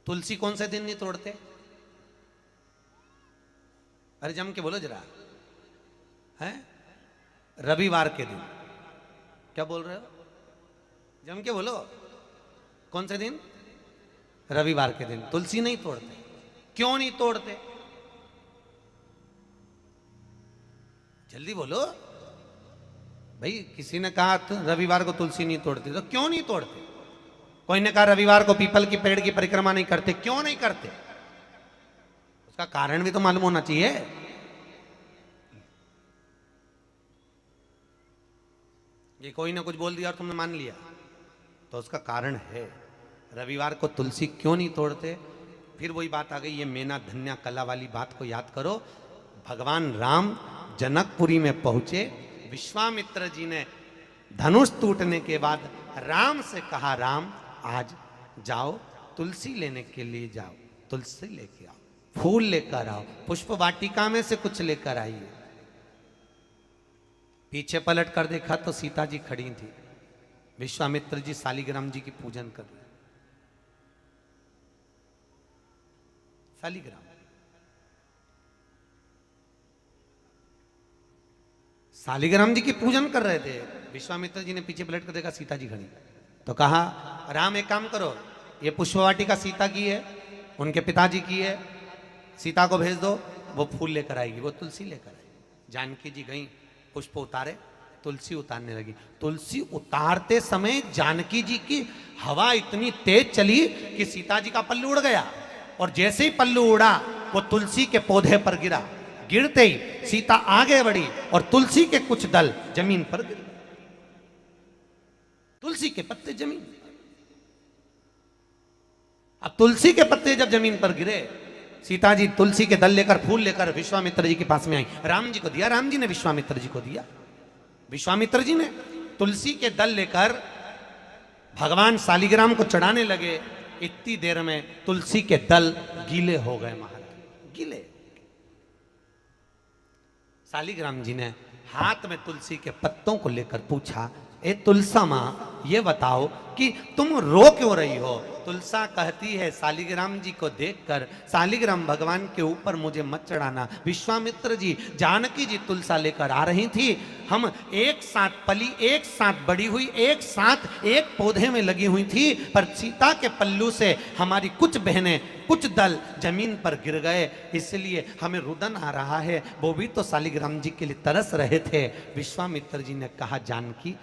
तुलसी कौन से दिन नहीं तोड़ते? अरे जम के बोलो जरा, हैं? रविवार के दिन। क्या बोल रहे हो? जम के बोलो, कौन से दिन? रविवार के दिन तुलसी नहीं तोड़ते। क्यों नहीं तोड़ते? जल्दी बोलो भाई। किसी ने कहा रविवार को तुलसी नहीं तोड़ती, तो क्यों नहीं तोड़ते? कोई ने कहा रविवार को पीपल की पेड़ की परिक्रमा नहीं करते, क्यों नहीं करते? उसका कारण भी तो मालूम होना चाहिए। ये कोई ना कुछ बोल दिया और तुमने मान लिया, तो उसका कारण है। रविवार को तुलसी क्यों नहीं तोड़ते? फिर वही बात आ गई, ये मेना धन्या कला वाली बात को याद करो। भगवान राम जनकपुरी में पहुंचे, विश्वामित्र जी ने धनुष टूटने के बाद राम से कहा, राम आज जाओ तुलसी लेने के लिए जाओ, तुलसी लेके आओ, फूल लेकर आओ, पुष्प वाटिका में से कुछ लेकर आइए। पीछे पलट कर देखा तो सीता जी खड़ी थी। विश्वामित्र जी शालिग्राम जी की पूजन कर रहे। शालिग्राम, शालिग्राम जी की पूजन कर रहे थे। विश्वामित्र जी ने पीछे पलट कर देखा, सीता जी खड़ी। तो कहा, राम एक काम करो, ये पुष्पवाटिका सीता की है, उनके पिताजी की है, सीता को भेज दो, वो फूल लेकर आएगी, वो तुलसी लेकर आएगी। जानकी जी गई, पुष्प उतारे, तुलसी उतारने लगी। तुलसी उतारते समय जानकी जी की हवा इतनी तेज चली कि सीता जी का पल्लू उड़ गया, और जैसे ही पल्लू उड़ा वो तुलसी के पौधे पर गिरा। गिरते ही सीता आगे बढ़ी और तुलसी के कुछ दल जमीन पर गिर, तुलसी के पत्ते जमीन। अब तुलसी के पत्ते जब जमीन पर गिरे, सीता जी तुलसी के दल लेकर, फूल लेकर विश्वामित्र जी के पास में आई। राम जी को दिया, राम जी ने विश्वामित्र जी को दिया। विश्वामित्र जी ने तुलसी के दल लेकर भगवान शालिग्राम को चढ़ाने लगे। इतनी देर में तुलसी के दल गीले हो गए महाराज, गीले। शालिग्राम जी ने हाथ में तुलसी के पत्तों को लेकर पूछा, ए तुलसा माँ, ये बताओ कि तुम रो क्यों रही हो? तुलसा कहती है, शालिग्राम जी को देखकर, शालिग्राम भगवान के ऊपर मुझे मत चढ़ाना। विश्वामित्र जी, जानकी जी तुलसा लेकर आ रही थी, हम एक साथ पली, एक साथ बड़ी हुई, एक साथ एक पौधे में लगी हुई थी, पर सीता के पल्लू से हमारी कुछ बहनें, कुछ दल जमीन पर गिर गए, इसलिए हमें रुदन आ रहा है। वो भी तो शालिग्राम जी के लिए तरस रहे थे। विश्वामित्र जी ने कहा, जानकी,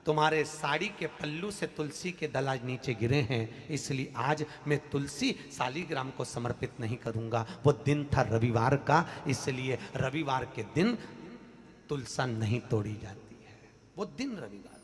तुम्हारे साड़ी के पल्लू से तुलसी के दल आज नीचे गिरे हैं, इसलिए आज मैं तुलसी शालिग्राम को समर्पित नहीं करूंगा। वो दिन था रविवार का, इसलिए रविवार के दिन तुलसा नहीं तोड़ी जाती है। वो दिन रविवार।